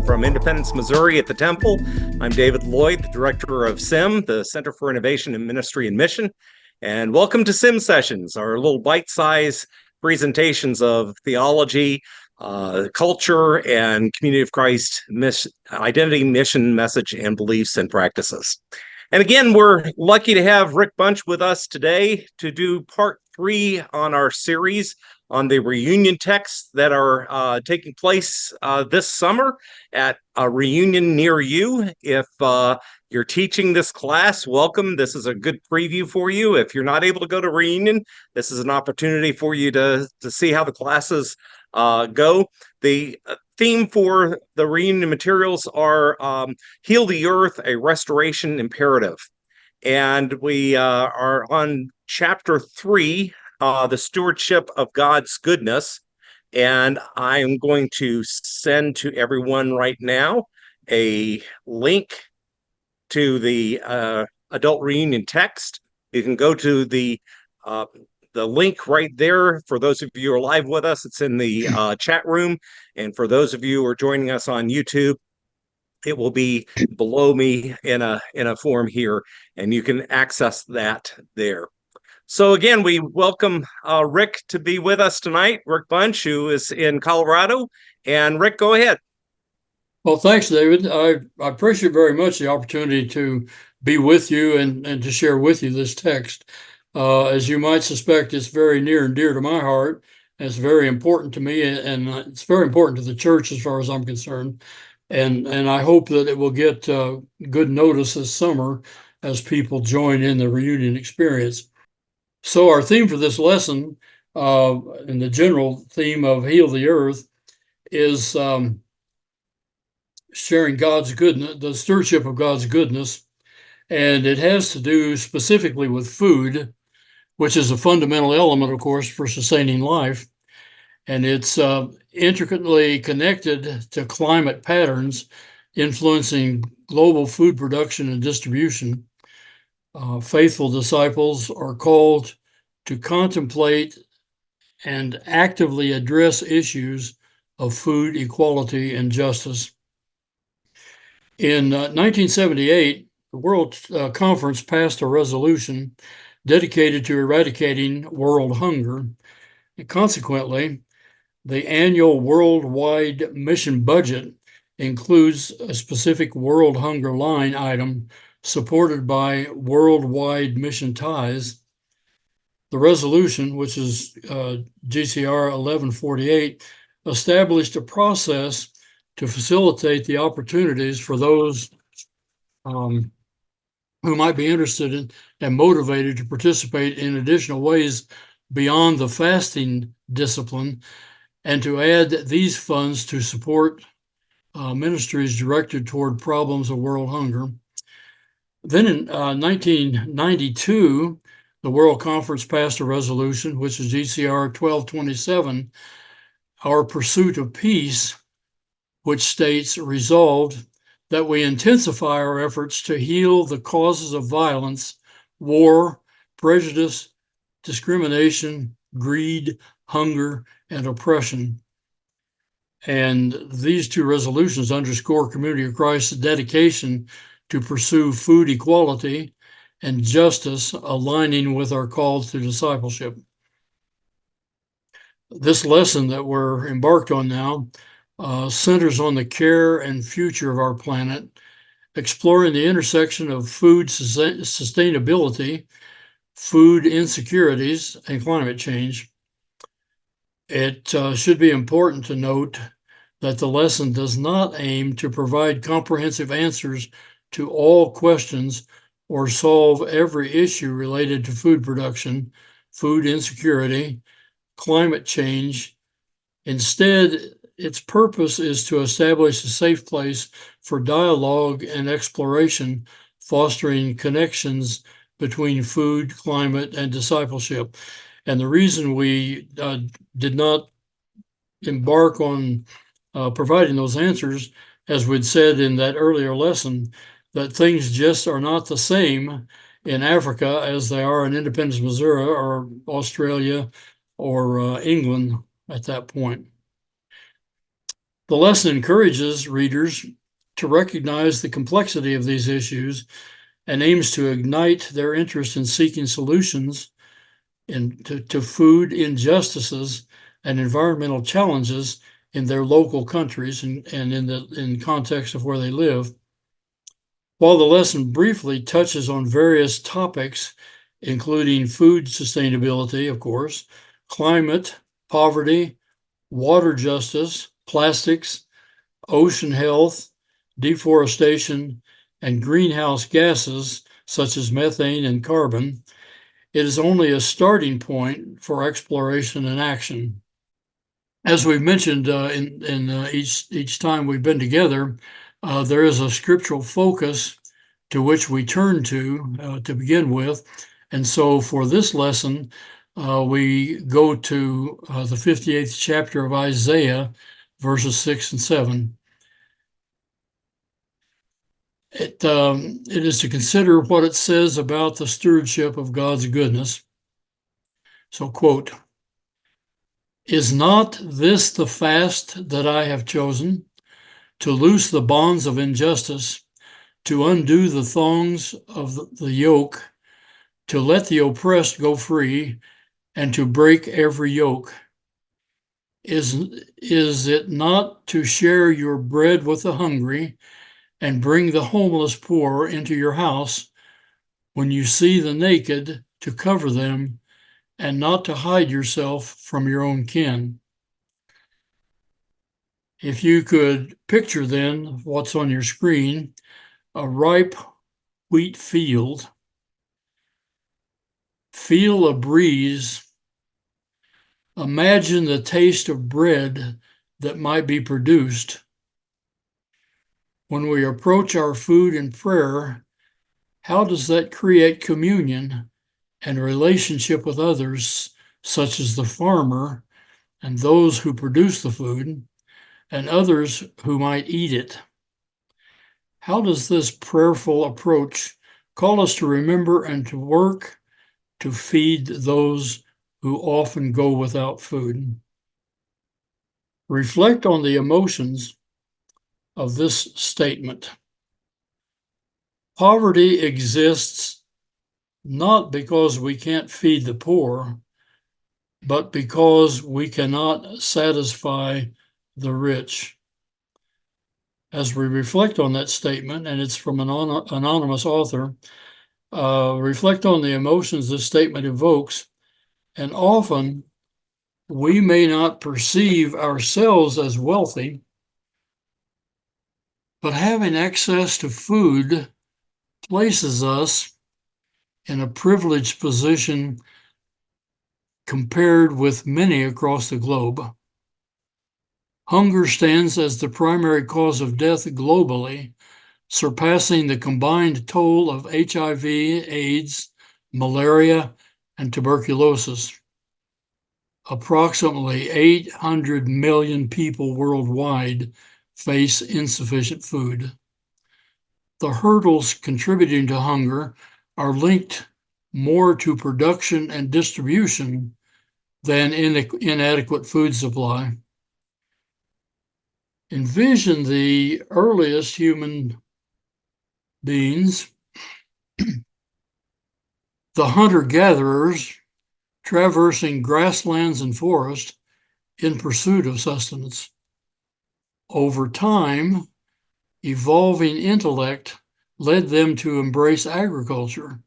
from Independence, Missouri at the Temple. I'm David Lloyd, the director of CIMM, the Center for Innovation in Ministry and Mission. And welcome to CIMM Sessions, our little bite-sized presentations of theology, culture, and Community of Christ identity, mission, message, and beliefs and practices. And again, we're lucky to have Rick Bunch with us today to do part 3 on our series on the reunion texts that are taking place this summer at a reunion near you. If you're teaching this class, welcome. This is a good preview for you. If you're not able to go to reunion, this is an opportunity for you to see how the classes go. The theme for the reunion materials are Heal the Earth, a Restoration Imperative. And we are on chapter 3, the stewardship of God's goodness. And I am going to send to everyone right now a link to the adult reunion text. You can go to the link right there. For those of you who are live with us, it's in the chat room. And for those of you who are joining us on YouTube, it will be below me in a form here, and you can access that there. So again, we welcome Rick to be with us tonight, Rick Bunch, who is in Colorado. And Rick, go ahead. Well, thanks, David. I appreciate very much the opportunity to be with you and to share with you this text. As you might suspect, it's very near and dear to my heart. It's very important to me, and it's very important to the church as far as I'm concerned. And I hope that it will get good notice this summer as people join in the reunion experience. So our theme for this lesson, and the general theme of Heal the Earth, is sharing God's goodness, the stewardship of God's goodness. And it has to do specifically with food, which is a fundamental element, of course, for sustaining life. And it's intricately connected to climate patterns influencing global food production and distribution. Faithful disciples are called to contemplate and actively address issues of food equality and justice. In 1978, the World Conference passed a resolution dedicated to eradicating world hunger. And consequently, the annual worldwide mission budget includes a specific world hunger line item supported by worldwide mission ties. The resolution, which is GCR 1148, established a process to facilitate the opportunities for those who might be interested in and motivated to participate in additional ways beyond the fasting discipline, and to add these funds to support ministries directed toward problems of world hunger. Then in 1992, the World Conference passed a resolution, which is GCR 1227, Our Pursuit of Peace, which states, resolved that we intensify our efforts to heal the causes of violence, war, prejudice, discrimination, greed, hunger, and oppression. And these two resolutions underscore Community of Christ's dedication to pursue food equality and justice, aligning with our call to discipleship. This lesson that we're embarked on now centers on the care and future of our planet, exploring the intersection of food sustainability, food insecurities, and climate change. It should be important to note that the lesson does not aim to provide comprehensive answers to all questions or solve every issue related to food production, food insecurity, climate change. Instead, its purpose is to establish a safe place for dialogue and exploration, fostering connections between food, climate, and discipleship. And the reason we did not embark on providing those answers, as we'd said in that earlier lesson, that things just are not the same in Africa as they are in Independence, Missouri, or Australia, or England at that point. The lesson encourages readers to recognize the complexity of these issues and aims to ignite their interest in seeking solutions to food injustices and environmental challenges in their local countries and in context of where they live. While the lesson briefly touches on various topics, including food sustainability, of course, climate, poverty, water justice, plastics, ocean health, deforestation, and greenhouse gases such as methane and carbon, it is only a starting point for exploration and action. As we've mentioned each time we've been together, there is a scriptural focus to which we turn to begin with. And so for this lesson, we go to the 58th chapter of Isaiah, verses 6 and 7. It is to consider what it says about the stewardship of God's goodness. So, quote, "Is not this the fast that I have chosen, to loose the bonds of injustice, to undo the thongs of the yoke, to let the oppressed go free, and to break every yoke? Is it not to share your bread with the hungry, and bring the homeless poor into your house, when you see the naked, to cover them, and not to hide yourself from your own kin?" If you could picture then what's on your screen, a ripe wheat field, feel a breeze, imagine the taste of bread that might be produced. When we approach our food in prayer, how does that create communion and relationship with others, such as the farmer and those who produce the food, and others who might eat it? How does this prayerful approach call us to remember and to work to feed those who often go without food? Reflect on the emotions of this statement. Poverty exists not because we can't feed the poor, but because we cannot satisfy the rich. As we reflect on that statement, and it's from an anonymous author, reflect on the emotions this statement evokes, and often we may not perceive ourselves as wealthy, but having access to food places us in a privileged position compared with many across the globe. Hunger stands as the primary cause of death globally, surpassing the combined toll of HIV, AIDS, malaria, and tuberculosis. Approximately 800 million people worldwide face insufficient food. The hurdles contributing to hunger are linked more to production and distribution than inadequate food supply. Envision the earliest human beings, the hunter-gatherers, traversing grasslands and forests in pursuit of sustenance. Over time, evolving intellect led them to embrace agriculture,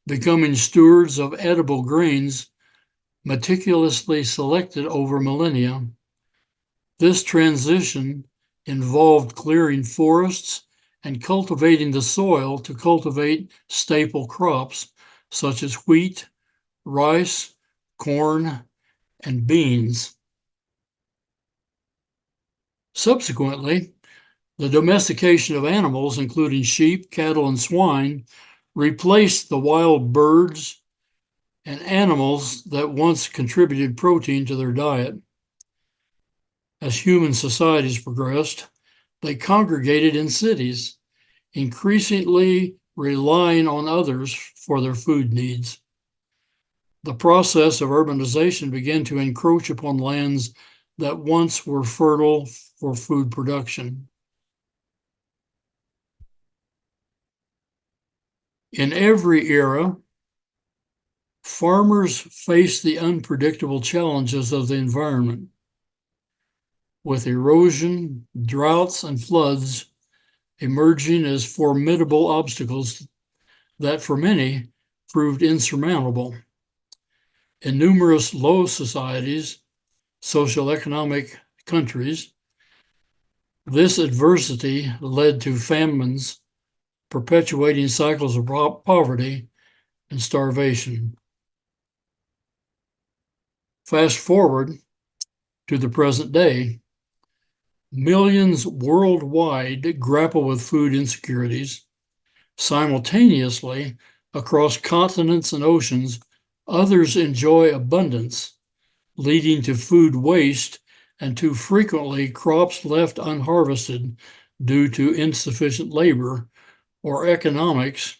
becoming stewards of edible grains meticulously selected over millennia. This transition involved clearing forests and cultivating the soil to cultivate staple crops such as wheat, rice, corn, and beans. Subsequently, the domestication of animals, including sheep, cattle, and swine, replaced the wild birds and animals that once contributed protein to their diet. As human societies progressed, they congregated in cities, increasingly relying on others for their food needs. The process of urbanization began to encroach upon lands that once were fertile for food production. In every era, farmers face the unpredictable challenges of the environment, with erosion, droughts, and floods emerging as formidable obstacles that for many proved insurmountable. In numerous low societies, socioeconomic countries, this adversity led to famines, perpetuating cycles of poverty and starvation. Fast forward to the present day, millions worldwide grapple with food insecurities. Simultaneously, across continents and oceans, others enjoy abundance, leading to food waste and too frequently crops left unharvested due to insufficient labor or economics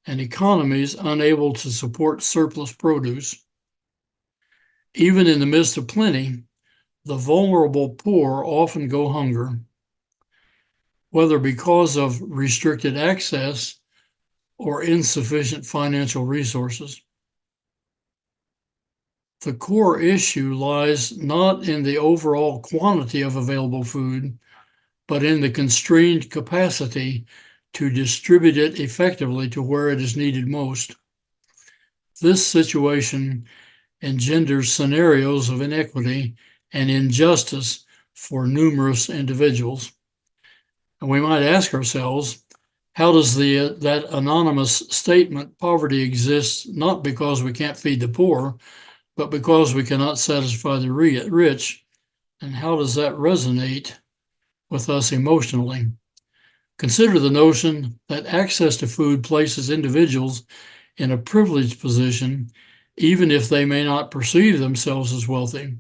and economies unable to support surplus produce. Even in the midst of plenty, the vulnerable poor often go hunger, whether because of restricted access or insufficient financial resources. The core issue lies not in the overall quantity of available food, but in the constrained capacity to distribute it effectively to where it is needed most. This situation engenders scenarios of inequity and injustice for numerous individuals. And we might ask ourselves, how does that anonymous statement, poverty exists not because we can't feed the poor, but because we cannot satisfy the rich, and how does that resonate with us emotionally? Consider the notion that access to food places individuals in a privileged position, even if they may not perceive themselves as wealthy.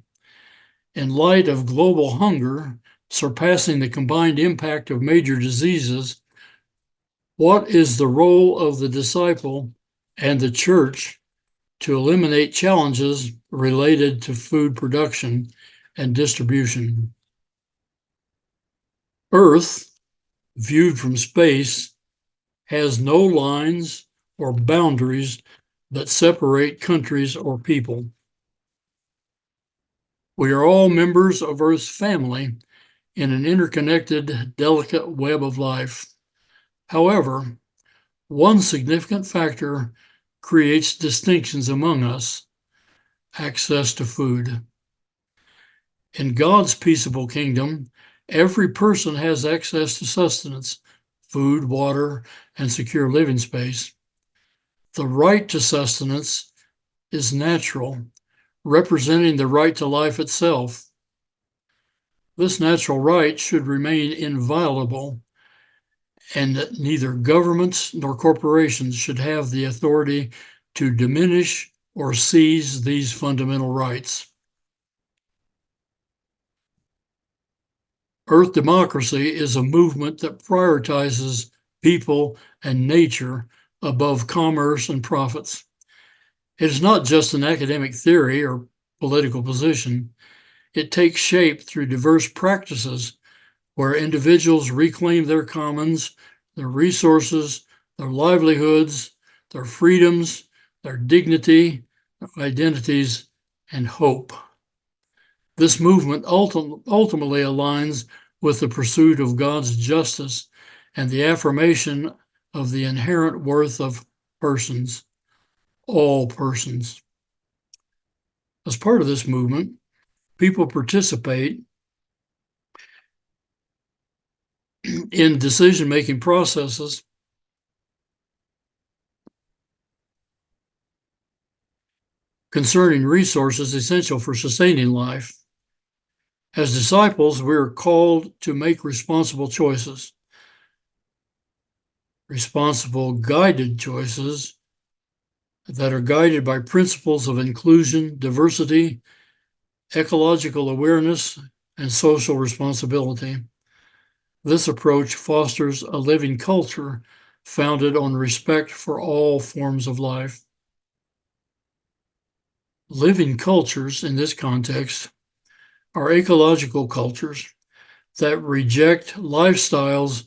In light of global hunger surpassing the combined impact of major diseases, what is the role of the disciple and the church to eliminate challenges related to food production and distribution? Earth, viewed from space, has no lines or boundaries that separate countries or people. We are all members of Earth's family in an interconnected, delicate web of life. However, one significant factor creates distinctions among us: access to food. In God's peaceable kingdom, every person has access to sustenance, food, water, and secure living space. The right to sustenance is natural, representing the right to life itself. This natural right should remain inviolable, and neither governments nor corporations should have the authority to diminish or seize these fundamental rights. Earth democracy is a movement that prioritizes people and nature above commerce and profits. It is not just an academic theory or political position. It takes shape through diverse practices where individuals reclaim their commons, their resources, their livelihoods, their freedoms, their dignity, their identities, and hope. This movement ultimately aligns with the pursuit of God's justice and the affirmation of the inherent worth of persons, all persons. As part of this movement, people participate in decision-making processes concerning resources essential for sustaining life. As disciples, we are called to make responsible choices, responsible guided choices that are guided by principles of inclusion, diversity, ecological awareness, and social responsibility. This approach fosters a living culture founded on respect for all forms of life. Living cultures, in this context, are ecological cultures that reject lifestyles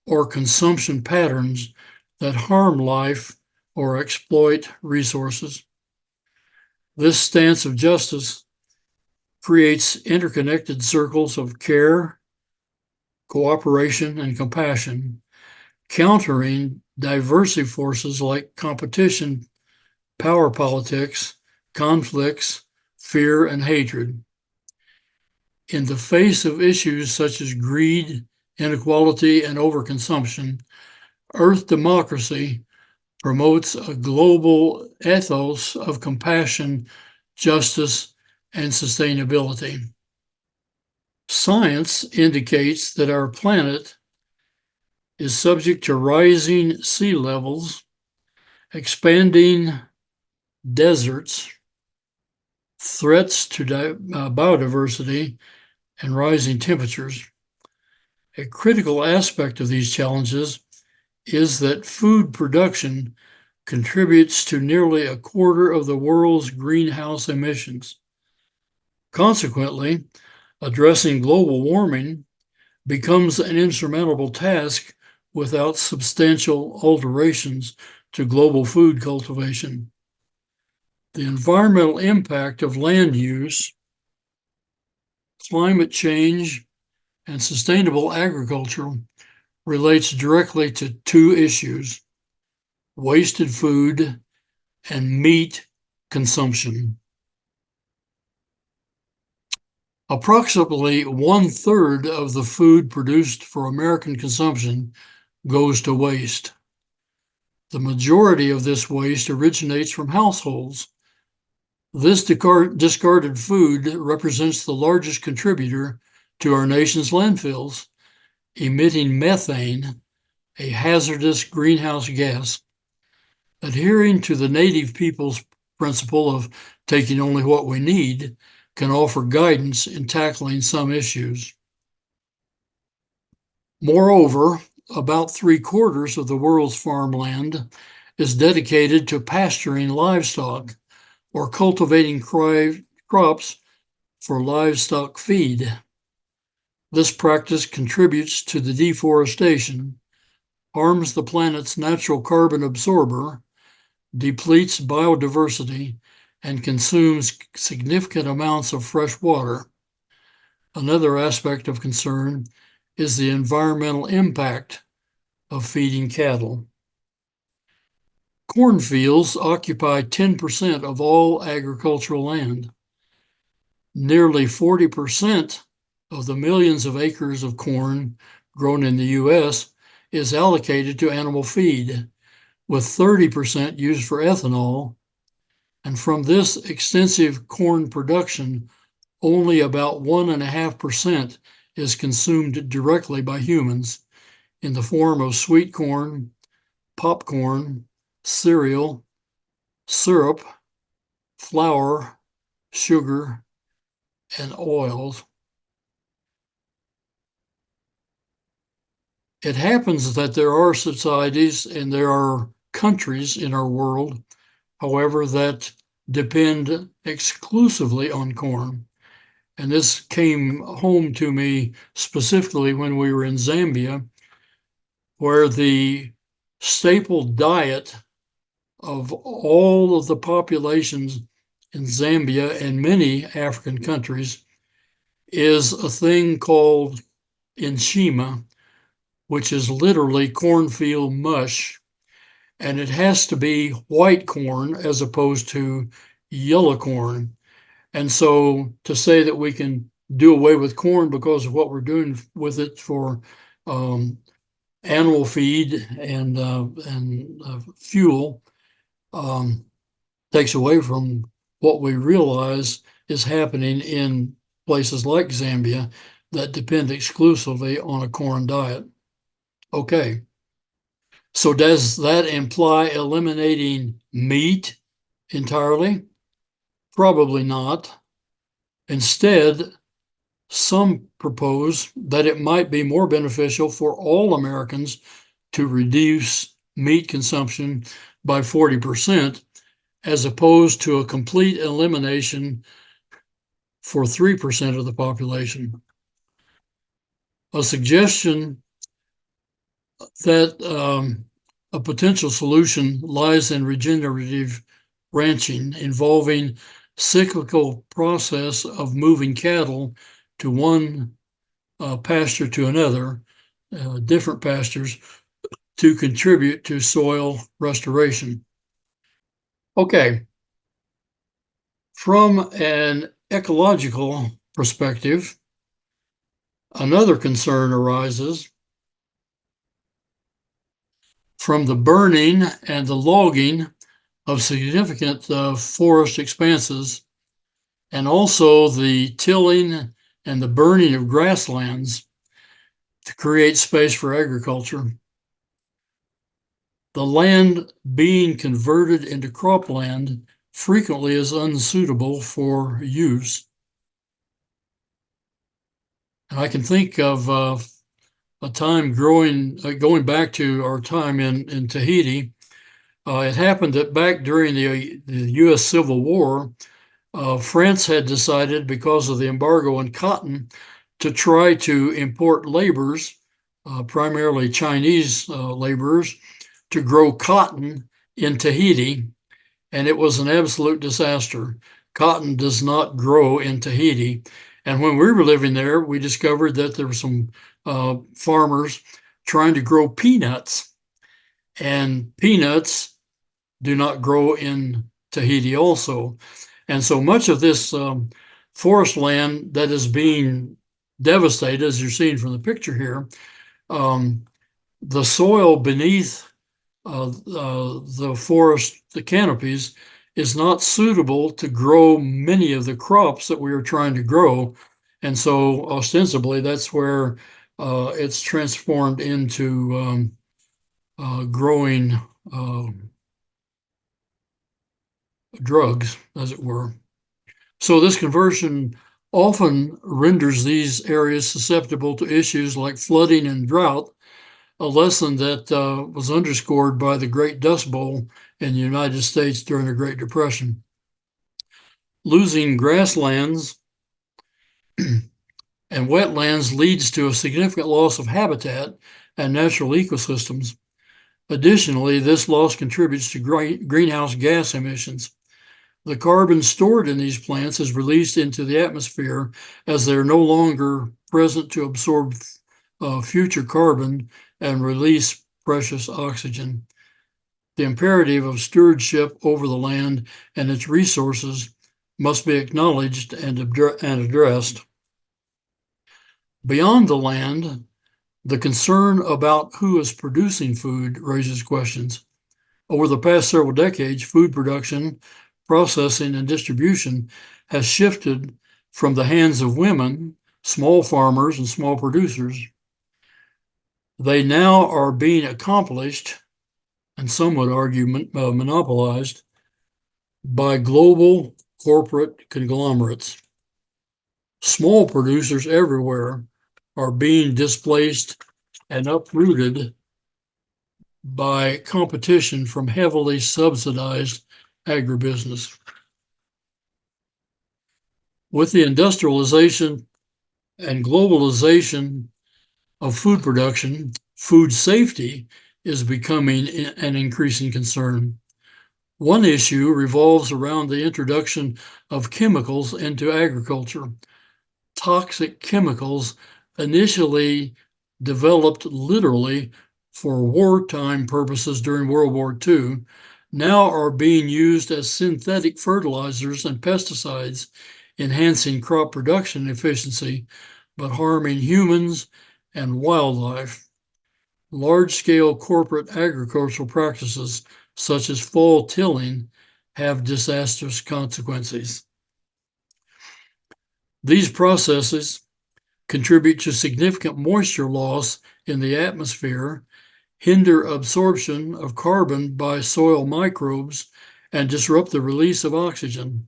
or consumption patterns that harm life or exploit resources. This stance of justice creates interconnected circles of care, cooperation, and compassion, countering diversive forces like competition, power politics, conflicts, fear, and hatred. In the face of issues such as greed, inequality, and overconsumption, Earth democracy promotes a global ethos of compassion, justice, and sustainability. Science indicates that our planet is subject to rising sea levels, expanding deserts, threats to biodiversity, and rising temperatures. A critical aspect of these challenges is that food production contributes to nearly a quarter of the world's greenhouse emissions. Consequently, addressing global warming becomes an insurmountable task without substantial alterations to global food cultivation. The environmental impact of land use, climate change, and sustainable agriculture relates directly to two issues: wasted food and meat consumption. Approximately 1/3 of the food produced for American consumption goes to waste. The majority of this waste originates from households. This discarded food represents the largest contributor to our nation's landfills, emitting methane, a hazardous greenhouse gas. Adhering to the native people's principle of taking only what we need can offer guidance in tackling some issues. Moreover, about 3/4 of the world's farmland is dedicated to pasturing livestock or cultivating crops for livestock feed. This practice contributes to the deforestation, harms the planet's natural carbon absorber, depletes biodiversity, and consumes significant amounts of fresh water. Another aspect of concern is the environmental impact of feeding cattle. Cornfields occupy 10% of all agricultural land. Nearly 40% of the millions of acres of corn grown in the U.S. is allocated to animal feed, with 30% used for ethanol. And from this extensive corn production, only about 1.5% is consumed directly by humans in the form of sweet corn, popcorn, cereal, syrup, flour, sugar, and oils. It happens that there are societies and there are countries in our world, however, that depend exclusively on corn. And this came home to me specifically when we were in Zambia, where the staple diet of all of the populations in Zambia and many African countries is a thing called nshima, which is literally cornfield mush. And it has to be white corn as opposed to yellow corn. And so to say that we can do away with corn because of what we're doing with it for animal feed and fuel takes away from what we realize is happening in places like Zambia that depend exclusively on a corn diet. Okay. So does that imply eliminating meat entirely? Probably not. Instead, some propose that it might be more beneficial for all Americans to reduce meat consumption by 40%, as opposed to a complete elimination for 3% of the population. A suggestion that a potential solution lies in regenerative ranching, involving cyclical process of moving cattle to one pasture to another, different pastures, to contribute to soil restoration. Okay. From an ecological perspective, another concern arises from the burning and the logging of significant forest expanses, and also the tilling and the burning of grasslands to create space for agriculture. The land being converted into cropland frequently is unsuitable for use. And I can think of a time going back to our time in Tahiti. It happened that back during the U.S. Civil War, France had decided, because of the embargo on cotton, to try to import laborers, primarily Chinese laborers, to grow cotton in Tahiti, and it was an absolute disaster. Cotton does not grow in Tahiti. And when we were living there, we discovered that there were some farmers trying to grow peanuts, and peanuts do not grow in Tahiti also. And so much of this forest land that is being devastated, as you're seeing from the picture here, the soil beneath the forest, the canopies, is not suitable to grow many of the crops that we are trying to grow. And so ostensibly, that's where it's transformed into growing drugs, as it were. So this conversion often renders these areas susceptible to issues like flooding and drought, a lesson that was underscored by the Great Dust Bowl in the United States during the Great Depression. Losing grasslands and wetlands leads to a significant loss of habitat and natural ecosystems. Additionally, this loss contributes to greenhouse gas emissions. The carbon stored in these plants is released into the atmosphere as they're no longer present to absorb future carbon and release precious oxygen. The imperative of stewardship over the land and its resources must be acknowledged and addressed. Beyond the land, the concern about who is producing food raises questions. Over the past several decades, food production, processing, and distribution has shifted from the hands of women, small farmers, and small producers. They now are being accomplished, and some would argue monopolized, by global corporate conglomerates. Small producers everywhere are being displaced and uprooted by competition from heavily subsidized agribusiness. With the industrialization and globalization of food production, food safety is becoming an increasing concern. One issue revolves around the introduction of chemicals into agriculture. Toxic chemicals, initially developed literally for wartime purposes during World War II, now are being used as synthetic fertilizers and pesticides, enhancing crop production efficiency, but harming humans and wildlife. Large-scale corporate agricultural practices, such as fall tilling, have disastrous consequences. These processes contribute to significant moisture loss in the atmosphere, hinder absorption of carbon by soil microbes, and disrupt the release of oxygen.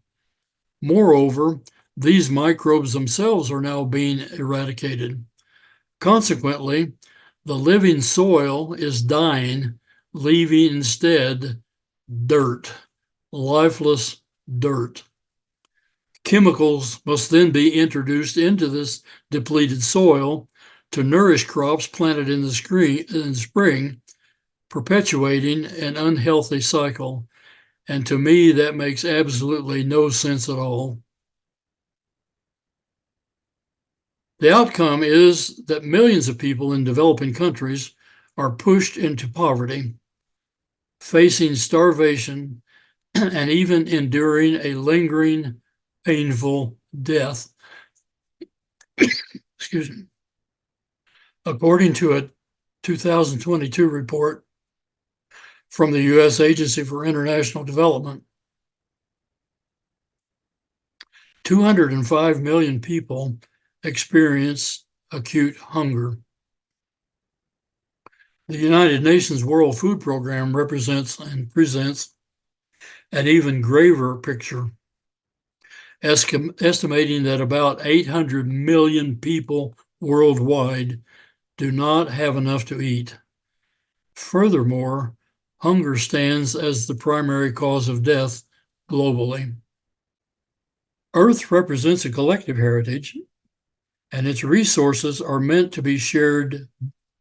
Moreover, these microbes themselves are now being eradicated. Consequently, the living soil is dying, leaving instead dirt, lifeless dirt. Chemicals must then be introduced into this depleted soil to nourish crops planted in the spring, perpetuating an unhealthy cycle. And to me, that makes absolutely no sense at all. The outcome is that millions of people in developing countries are pushed into poverty, facing starvation, and even enduring a lingering, painful death. Excuse me. According to a 2022 report from the U.S. Agency for International Development, 205 million people experience acute hunger. The United Nations World Food Program represents and presents an even graver picture, estimating that about 800 million people worldwide do not have enough to eat. Furthermore, hunger stands as the primary cause of death globally. Earth represents a collective heritage, and its resources are meant to be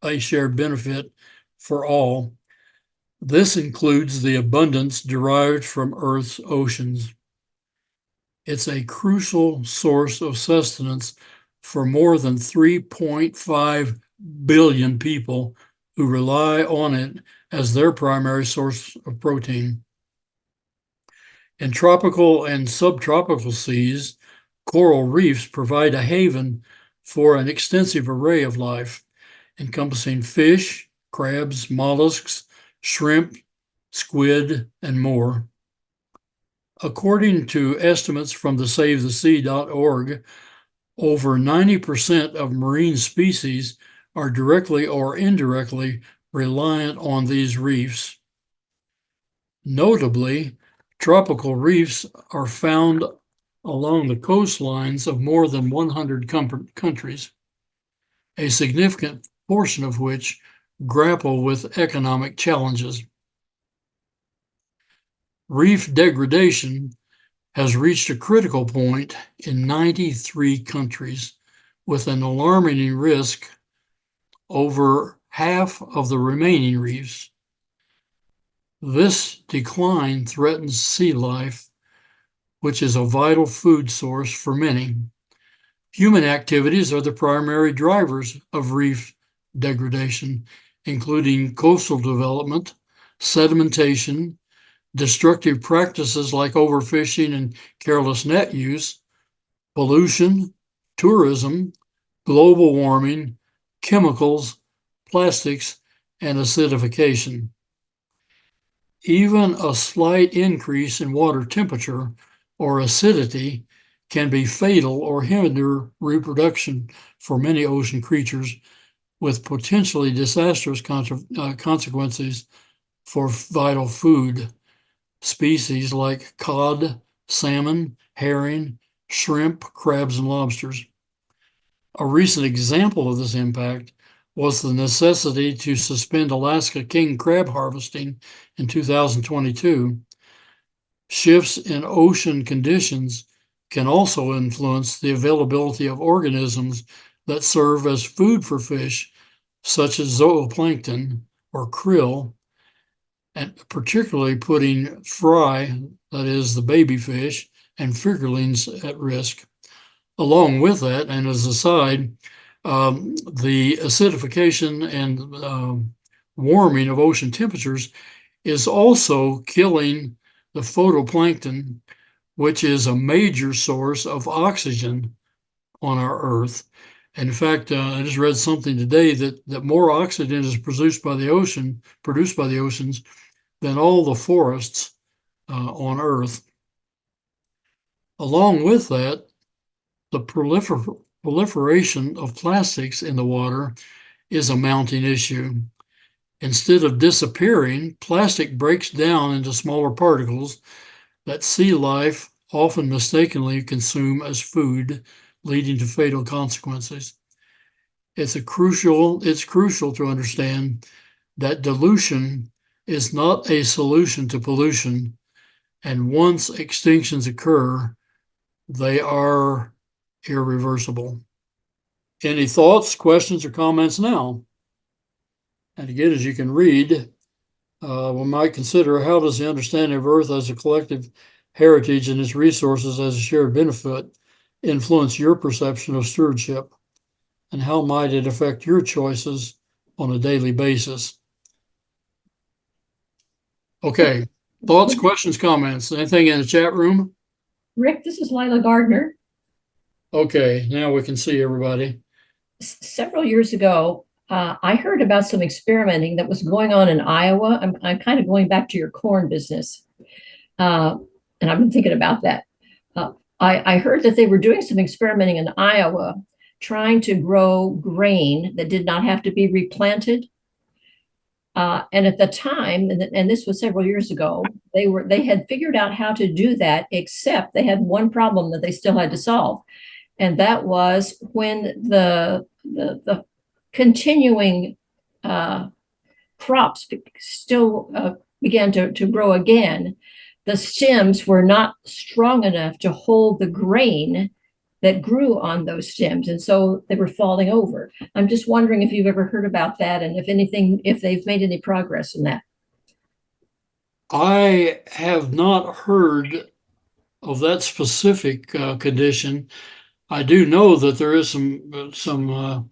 a shared benefit for all. This includes the abundance derived from Earth's oceans. It's a crucial source of sustenance for more than 3.5 billion people who rely on it as their primary source of protein. In tropical and subtropical seas, coral reefs provide a haven for an extensive array of life, encompassing fish, crabs, mollusks, shrimp, squid, and more. According to estimates from the SaveTheSea.org, over 90% of marine species are directly or indirectly reliant on these reefs. Notably, tropical reefs are found along the coastlines of more than 100 countries, a significant portion of which grapple with economic challenges. Reef degradation has reached a critical point in 93 countries, with an alarming risk over half of the remaining reefs. This decline threatens sea life, which is a vital food source for many. Human activities are the primary drivers of reef degradation, including coastal development, sedimentation, destructive practices like overfishing and careless net use, pollution, tourism, global warming, chemicals, plastics, and acidification. Even a slight increase in water temperature or acidity can be fatal or hinder reproduction for many ocean creatures, with potentially disastrous consequences for vital food species like cod, salmon, herring, shrimp, crabs, and lobsters. A recent example of this impact was the necessity to suspend Alaska king crab harvesting in 2022. Shifts in ocean conditions can also influence the availability of organisms that serve as food for fish, such as zooplankton or krill, and particularly putting fry, that is the baby fish, and fingerlings at risk. Along with that, and as a side, the acidification and warming of ocean temperatures is also killing the phytoplankton, which is a major source of oxygen on our Earth. And in fact, I just read something today that more oxygen is produced by the oceans than all the forests on Earth. Along with that, the proliferation of plastics in the water is a mounting issue. Instead of disappearing, plastic breaks down into smaller particles that sea life often mistakenly consume as food, leading to fatal consequences. It's crucial to understand that dilution is not a solution to pollution, and once extinctions occur, they are irreversible. Any thoughts, questions, or comments now? And again, as you can read, we might consider, how does the understanding of Earth as a collective heritage and its resources as a shared benefit influence your perception of stewardship? And how might it affect your choices on a daily basis? Okay, thoughts, questions, comments? Anything in the chat room? Rick, this is Lila Gardner. Okay, now we can see everybody. Several years ago, I heard about some experimenting that was going on in Iowa. I'm kind of going back to your corn business. And I've been thinking about that. I heard that they were doing some experimenting in Iowa, trying to grow grain that did not have to be replanted. And at the time, and this was several years ago, they had figured out how to do that, except they had one problem that they still had to solve. And that was when the continuing crops still began to grow again, the stems were not strong enough to hold the grain that grew on those stems. And so they were falling over. I'm just wondering if you've ever heard about that, and if they've made any progress in that. I have not heard of that specific condition. I do know that there is some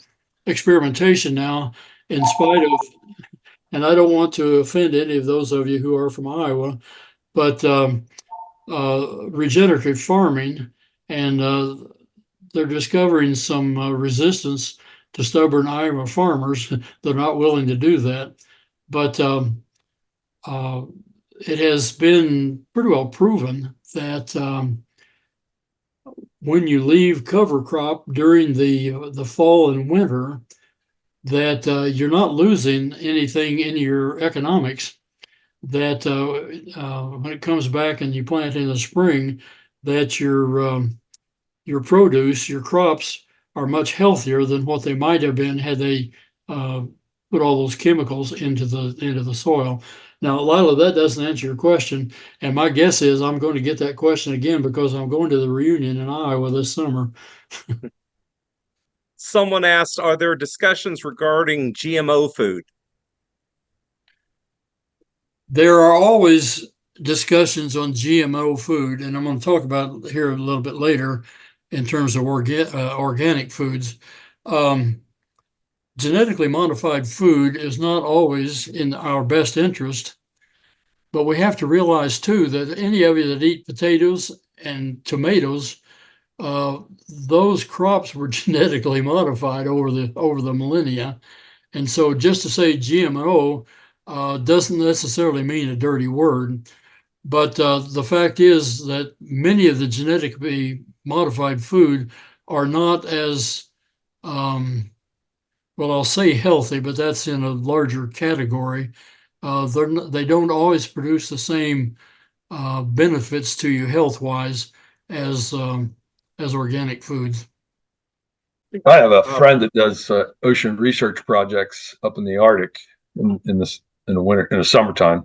experimentation now, in spite of, and I don't want to offend any of those of you who are from Iowa, but regenerative farming, and they're discovering some resistance to stubborn Iowa farmers. They're not willing to do that, but it has been pretty well proven that when you leave cover crop during the fall and winter, that you're not losing anything in your economics. That when it comes back and you plant in the spring, that your produce, your crops are much healthier than what they might have been had they put all those chemicals into the soil. Now, Lila, that doesn't answer your question. And my guess is I'm going to get that question again because I'm going to the reunion in Iowa this summer. Someone asked, are there discussions regarding GMO food? There are always discussions on GMO food, and I'm going to talk about it here a little bit later in terms of organic foods. Genetically modified food is not always in our best interest, but we have to realize too that any of you that eat potatoes and tomatoes, those crops were genetically modified over the millennia. And so just to say GMO doesn't necessarily mean a dirty word. But the fact is that many of the genetically modified food are not as, well, I'll say healthy, but that's in a larger category. They don't always produce the same benefits to you health-wise as organic foods. I have a friend that does ocean research projects up in the Arctic in the summertime.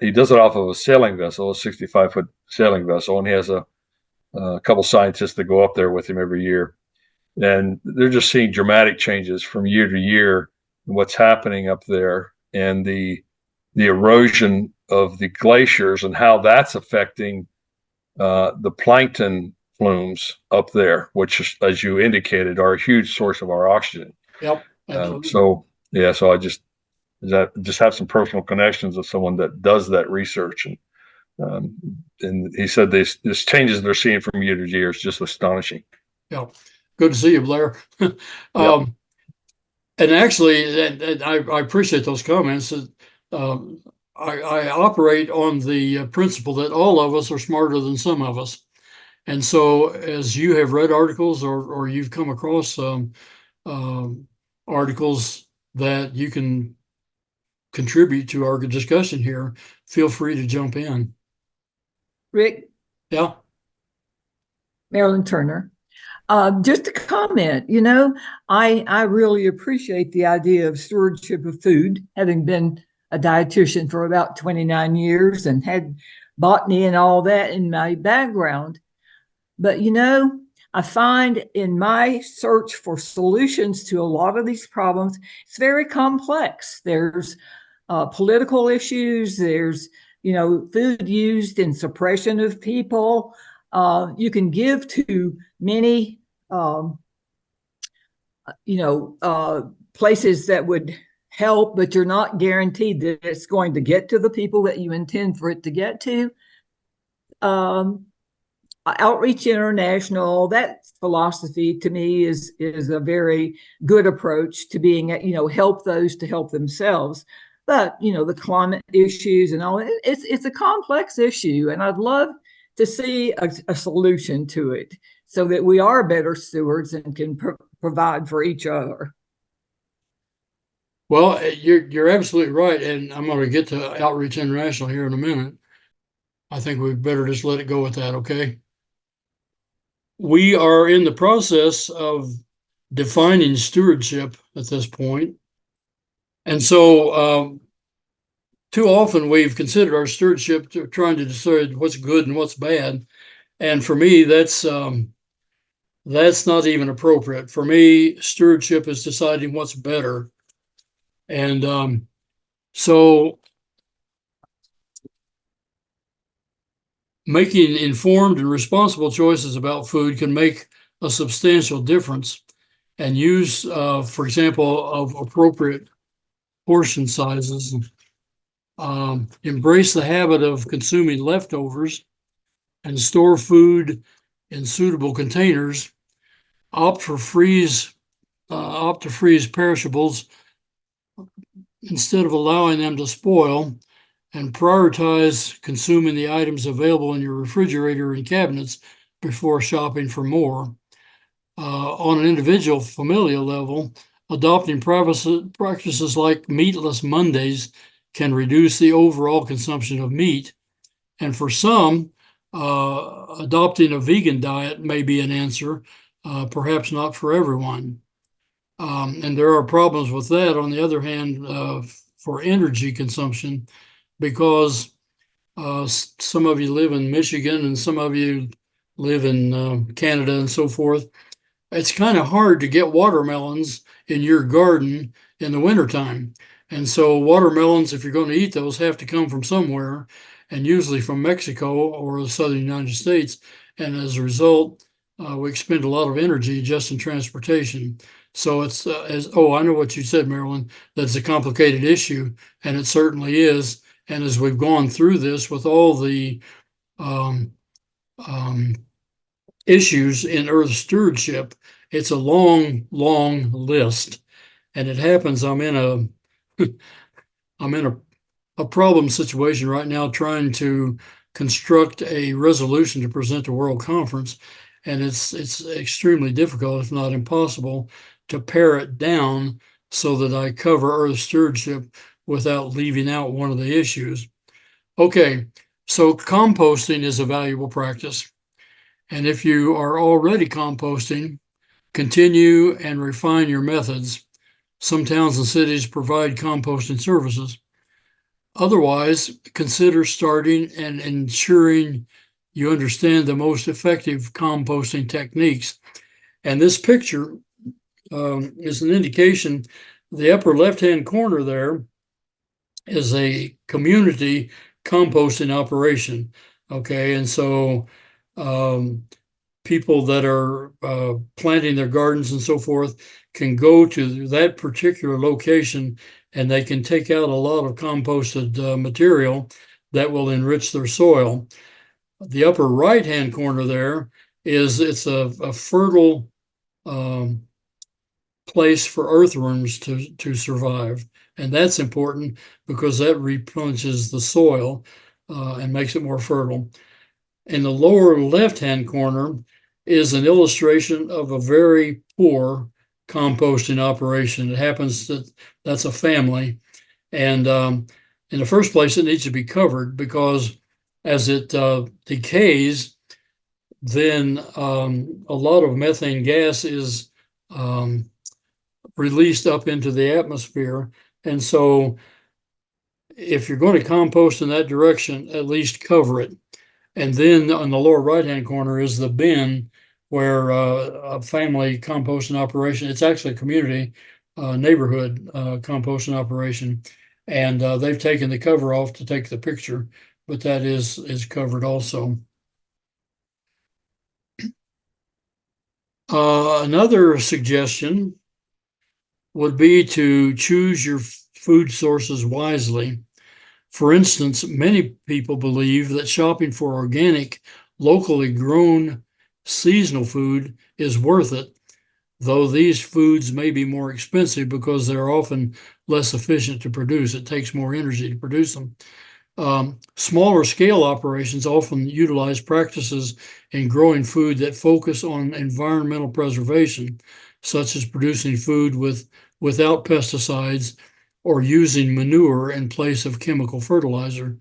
He does it off of a sailing vessel, a 65-foot sailing vessel, and he has a couple scientists that go up there with him every year. And they're just seeing dramatic changes from year to year in what's happening up there, and the erosion of the glaciers and how that's affecting the plankton plumes up there, which, as you indicated, are a huge source of our oxygen. Yep. So I just have some personal connections with someone that does that research, and he said this changes they're seeing from year to year is just astonishing. Yeah, good to see you, Blair. Yep. And actually, and I appreciate those comments. I operate on the principle that all of us are smarter than some of us. And so as you have read articles or you've come across articles that you can contribute to our discussion here, feel free to jump in. Rick? Yeah. Marilyn Turner. Just a comment, I really appreciate the idea of stewardship of food, having been a dietitian for about 29 years and had botany and all that in my background. But, you know, I find in my search for solutions to a lot of these problems, it's very complex. There's political issues, there's, you know, food used in suppression of people. You can give to many, you know, places that would help, but you're not guaranteed that it's going to get to the people that you intend for it to get to. Outreach International, that philosophy to me is a very good approach to being, you know, help those to help themselves. But, you know, the climate issues and all, it's a complex issue, and I'd love to see a solution to it so that we are better stewards and can provide for each other. Well, you're absolutely right, and I'm going to get to Outreach International here in a minute. I think we better just let it go with that, okay? We are in the process of defining stewardship at this point. And so too often we've considered our stewardship to trying to decide what's good and what's bad. And for me, that's not even appropriate. For me, stewardship is deciding what's better. And so making informed and responsible choices about food can make a substantial difference, and use, for example, of appropriate portion sizes. Embrace the habit of consuming leftovers and store food in suitable containers. Opt to freeze perishables instead of allowing them to spoil, and prioritize consuming the items available in your refrigerator and cabinets before shopping for more. On an individual familial level, adopting practices like meatless Mondays can reduce the overall consumption of meat. And for some, adopting a vegan diet may be an answer, perhaps not for everyone. And there are problems with that, on the other hand, for energy consumption, because some of you live in Michigan and some of you live in Canada and so forth. It's kind of hard to get watermelons in your garden in the wintertime. And so watermelons, if you're going to eat those, have to come from somewhere, and usually from Mexico or the southern United States. And as a result, we expend a lot of energy just in transportation. So it's, I know what you said, Marilyn, that's a complicated issue, and it certainly is. And as we've gone through this with all the issues in Earth stewardship, it's a long, long list. And it happens I'm in a problem situation right now, trying to construct a resolution to present to World Conference. And it's extremely difficult, if not impossible, to pare it down so that I cover Earth stewardship without leaving out one of the issues. Okay, so composting is a valuable practice. And if you are already composting, continue and refine your methods. Some towns and cities provide composting services. Otherwise, consider starting and ensuring you understand the most effective composting techniques. And this picture is an indication. The upper left-hand corner there is a community composting operation. Okay, and so people that are planting their gardens and so forth can go to that particular location, and they can take out a lot of composted material that will enrich their soil. The upper right-hand corner there it's a fertile place for earthworms to survive. And that's important because that replenishes the soil and makes it more fertile. In the lower left-hand corner is an illustration of a very poor composting operation. It happens that that's a family. And in the first place, it needs to be covered, because as it decays, then a lot of methane gas is released up into the atmosphere. And so if you're going to compost in that direction, at least cover it. And then on the lower right-hand corner is the bin where a family composting operation, it's actually a community neighborhood composting operation. And they've taken the cover off to take the picture, but that is covered also. Another suggestion would be to choose your food sources wisely. For instance, many people believe that shopping for organic, locally grown seasonal food is worth it, though these foods may be more expensive because they're often less efficient to produce. It takes more energy to produce them. Smaller scale operations often utilize practices in growing food that focus on environmental preservation, such as producing food without pesticides or using manure in place of chemical fertilizer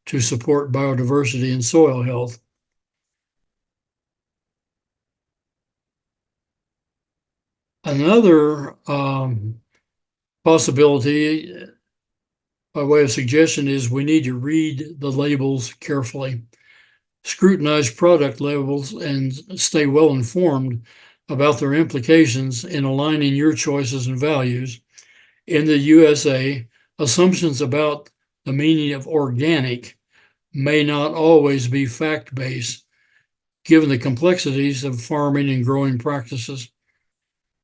to support biodiversity and soil health. Another possibility, by way of suggestion, is we need to read the labels carefully, scrutinize product labels, and stay well informed about their implications in aligning your choices and values. In the USA, assumptions about the meaning of organic may not always be fact-based, given the complexities of farming and growing practices.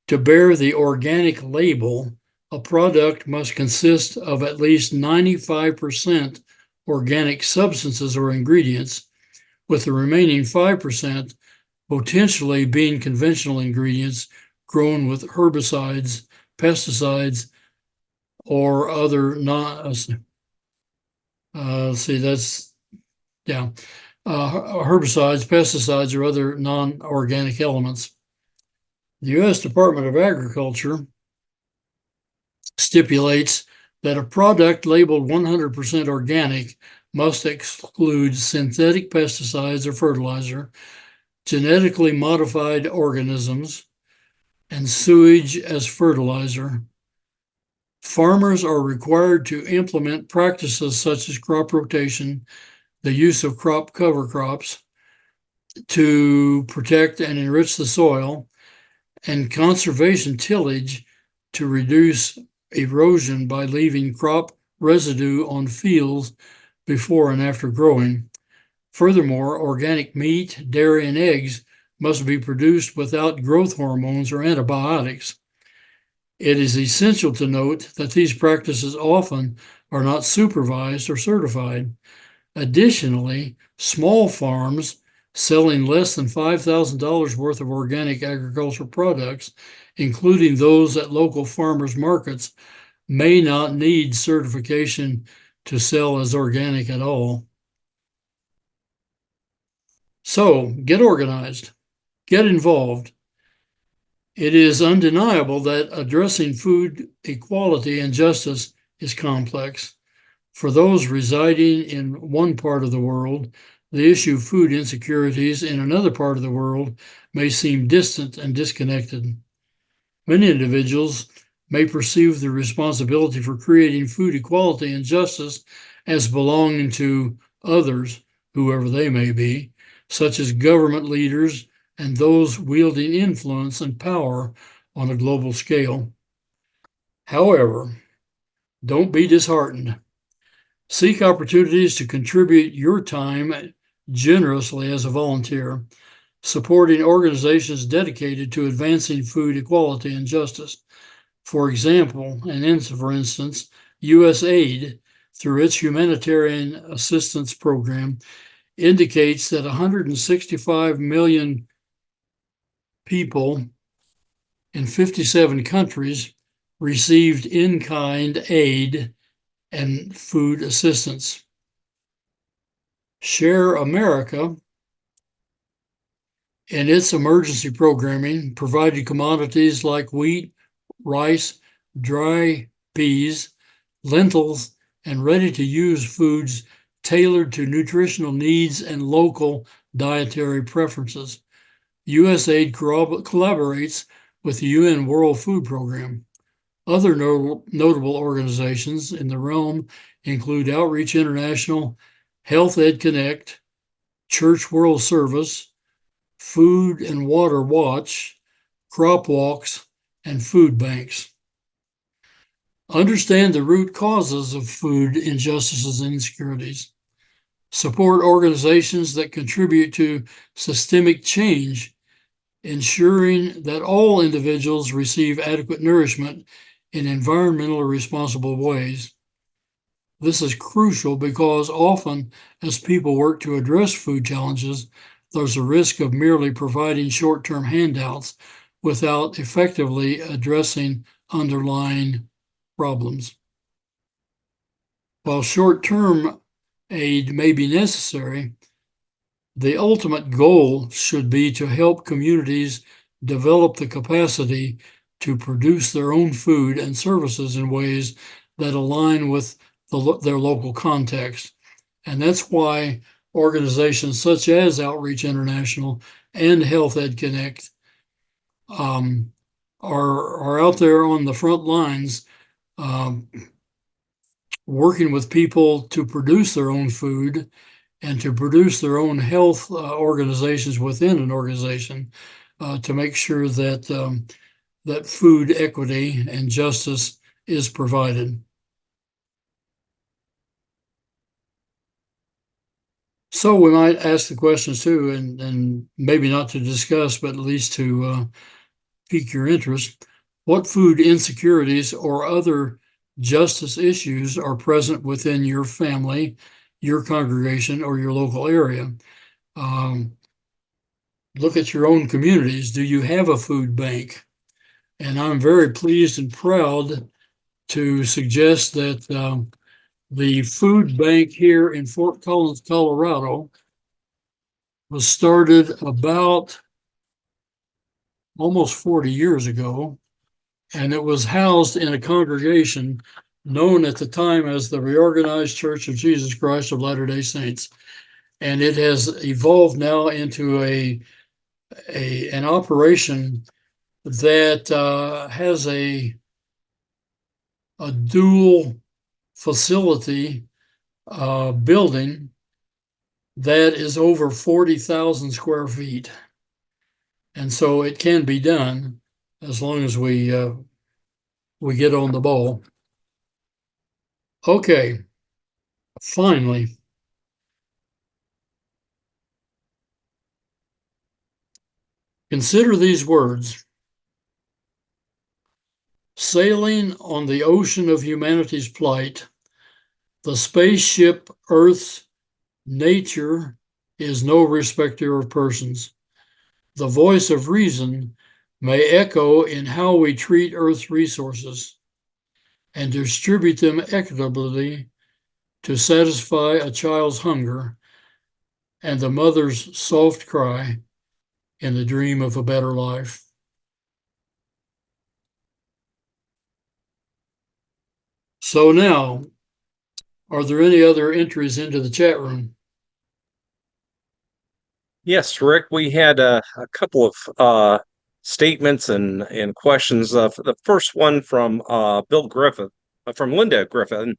To bear the organic label, a product must consist of at least 95% organic substances or ingredients, with the remaining 5% potentially being conventional ingredients grown with herbicides, pesticides, or other herbicides, pesticides, or other non-organic elements. The U.S. Department of Agriculture stipulates that a product labeled 100% organic must exclude synthetic pesticides or fertilizer, genetically modified organisms, and sewage as fertilizer. Farmers are required to implement practices such as crop rotation, the use of crop cover crops to protect and enrich the soil, and conservation tillage to reduce erosion by leaving crop residue on fields before and after growing. Furthermore, organic meat, dairy, and eggs must be produced without growth hormones or antibiotics. It is essential to note that these practices often are not supervised or certified. Additionally, small farms selling less than $5,000 worth of organic agricultural products, including those at local farmers markets, may not need certification to sell as organic at all. So get organized, get involved. It is undeniable that addressing food equality and justice is complex. For those residing in one part of the world, the issue of food insecurities in another part of the world may seem distant and disconnected. Many individuals may perceive the responsibility for creating food equality and justice as belonging to others, whoever they may be, such as government leaders and those wielding influence and power on a global scale. However, don't be disheartened. Seek opportunities to contribute your time generously as a volunteer, supporting organizations dedicated to advancing food equality and justice. For example, for instance, USAID, through its humanitarian assistance program, indicates that 165 million people in 57 countries received in-kind aid and food assistance. Share America, in its emergency programming, provided commodities like wheat, rice, dry peas, lentils, and ready-to-use foods tailored to nutritional needs and local dietary preferences. USAID collaborates with the UN World Food Program. Other notable organizations in the realm include Outreach International, Health Ed Connect, Church World Service, Food and Water Watch, crop walks, and food banks. Understand the root causes of food injustices and insecurities. Support organizations that contribute to systemic change, ensuring that all individuals receive adequate nourishment in environmentally responsible ways. This is crucial because often, as people work to address food challenges, there's a risk of merely providing short-term handouts without effectively addressing underlying problems. While short-term aid may be necessary, the ultimate goal should be to help communities develop the capacity to produce their own food and services in ways that align with their local context. And that's why organizations such as Outreach International and Health Ed Connect are out there on the front lines, working with people to produce their own food and to produce their own health organizations within an organization to make sure that that food equity and justice is provided. So we might ask the questions too, and maybe not to discuss, but at least to pique your interest. What food insecurities or other justice issues are present within your family, your congregation, or your local area? Look at your own communities. Do you have a food bank? And I'm very pleased and proud to suggest that the food bank here in Fort Collins, Colorado, was started about almost 40 years ago, and it was housed in a congregation known at the time as the Reorganized Church of Jesus Christ of Latter-day Saints. And it has evolved now into an operation that has a dual facility building that is over 40,000 square feet. And so it can be done as long as we get on the ball. Okay, finally, consider these words. Sailing on the ocean of humanity's plight, the spaceship Earth's nature is no respecter of persons. The voice of reason may echo in how we treat Earth's resources and distribute them equitably to satisfy a child's hunger and the mother's soft cry in the dream of a better life. So now, are there any other entries into the chat room? Yes, Rick, we had a couple of statements and questions. The first one from Bill Griffith, from Linda Griffin,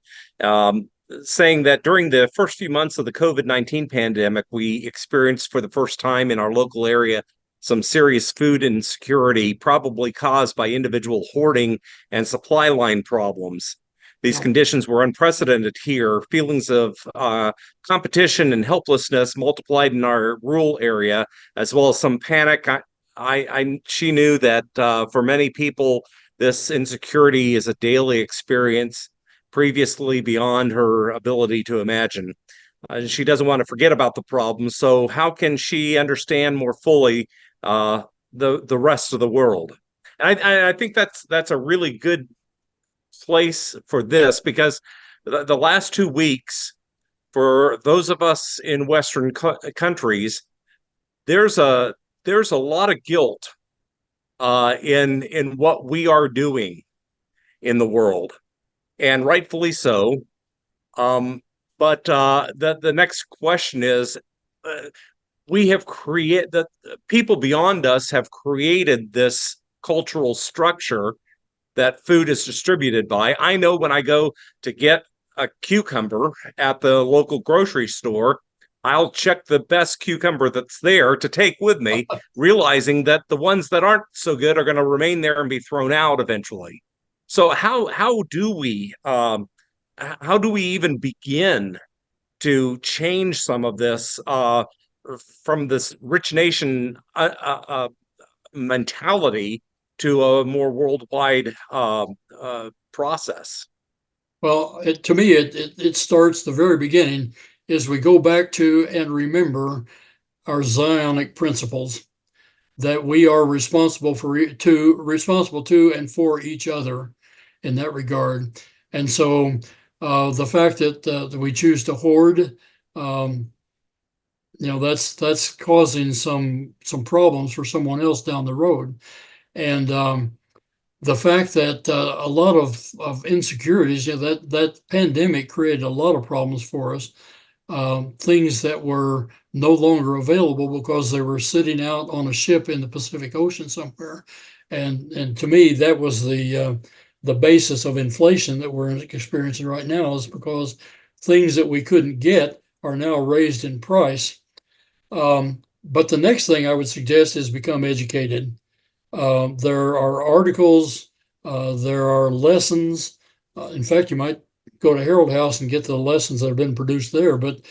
saying that during the first few months of the COVID-19 pandemic, we experienced for the first time in our local area some serious food insecurity, probably caused by individual hoarding and supply line problems. These conditions were unprecedented here. Feelings of competition and helplessness multiplied in our rural area, as well as some panic. She knew that for many people, this insecurity is a daily experience, previously beyond her ability to imagine. She doesn't want to forget about the problem. So how can she understand more fully the rest of the world? And I think that's a really good place for this, because the last 2 weeks, for those of us in Western countries, there's a lot of guilt in what we are doing in the world, and rightfully so. But the next question is, we have created, the people beyond us have created this cultural structure that food is distributed by. I know when I go to get a cucumber at the local grocery store, I'll check the best cucumber that's there to take with me, realizing that the ones that aren't so good are going to remain there and be thrown out eventually. So how do we even begin to change some of this from this rich nation mentality to a more worldwide process? Well, to me, it starts the very beginning is we go back to and remember our Zionic principles that we are responsible to and for each other in that regard. And so the fact that we choose to hoard, that's causing some problems for someone else down the road. And the fact that a lot of insecurities, that pandemic created a lot of problems for us. Things that were no longer available because they were sitting out on a ship in the Pacific Ocean somewhere. And to me, that was the basis of inflation that we're experiencing right now, is because things that we couldn't get are now raised in price. But the next thing I would suggest is become educated. There are articles, there are lessons. In fact, you might go to Herald House and get the lessons that have been produced there, but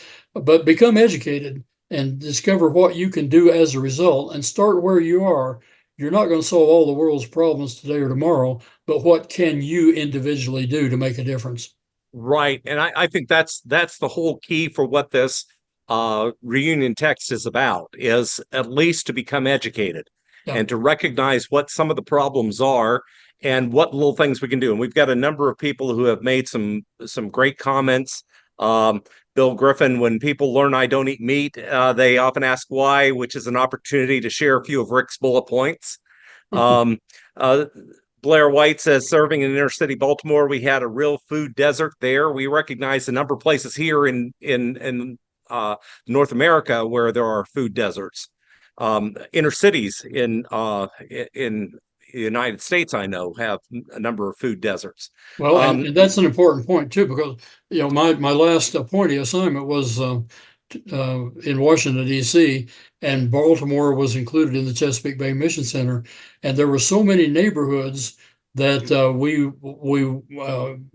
become educated and discover what you can do as a result, and start where you are. You're not going to solve all the world's problems today or tomorrow, but what can you individually do to make a difference? Right. And I think that's the whole key for what this reunion text is about, is at least to become educated. Yeah. And to recognize what some of the problems are and what little things we can do. And we've got a number of people who have made some great comments. Bill Griffin, when people learn I don't eat meat, they often ask why, which is an opportunity to share a few of Rick's bullet points. Blair White says, serving in inner city Baltimore, we had a real food desert there. We recognize a number of places here in North America where there are food deserts. Inner cities in the United States, I know, have a number of food deserts. Well, and that's an important point too, because my last appointee assignment was in Washington D.C., and Baltimore was included in the Chesapeake Bay Mission Center, and there were so many neighborhoods that we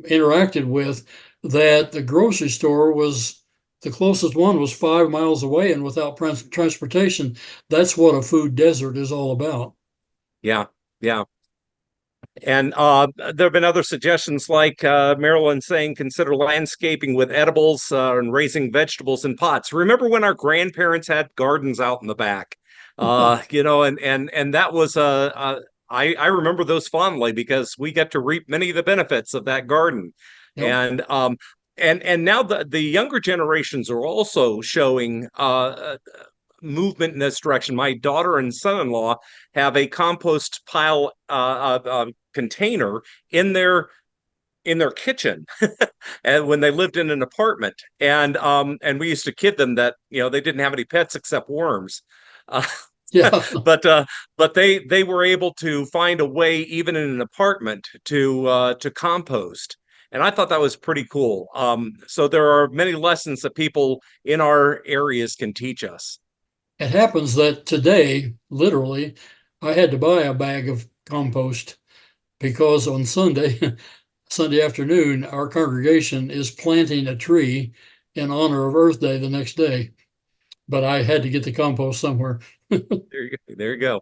interacted with that the grocery store was. The closest one was 5 miles away, and without transportation, that's what a food desert is all about. Yeah, yeah. And there have been other suggestions like Marilyn saying, consider landscaping with edibles and raising vegetables in pots. Remember when our grandparents had gardens out in the back? And that was I remember those fondly because we get to reap many of the benefits of that garden. Yep. And now the younger generations are also showing movement in this direction. My daughter and son-in-law have a compost pile container in their kitchen, and when they lived in an apartment, and we used to kid them that they didn't have any pets except worms. Yeah. But they were able to find a way, even in an apartment, to compost. And I thought that was pretty cool. So there are many lessons that people in our areas can teach us. It happens that today, literally, I had to buy a bag of compost because on Sunday afternoon, our congregation is planting a tree in honor of Earth Day the next day. But I had to get the compost somewhere. There you go.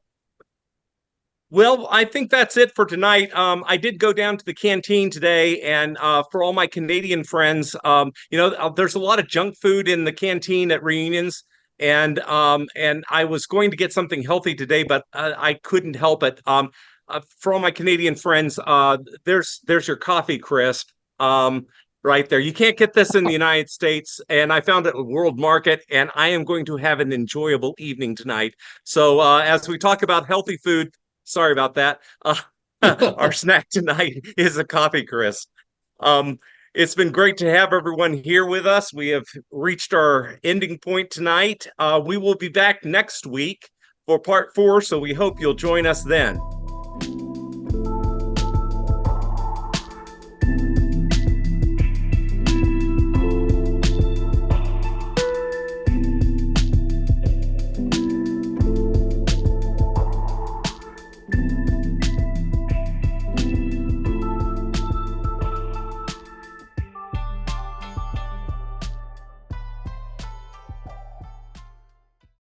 Well, I think that's it for tonight. I did go down to the canteen today, and for all my Canadian friends, there's a lot of junk food in the canteen at reunions, and I was going to get something healthy today, but I couldn't help it. For all my Canadian friends, there's your coffee crisp right there. You can't get this in the United States, and I found it at World Market, and I am going to have an enjoyable evening tonight. So as we talk about healthy food, sorry about that. Our snack tonight is a coffee crisp. It's been great to have everyone here with us. We have reached our ending point tonight. We will be back next week for part 4, so we hope you'll join us then.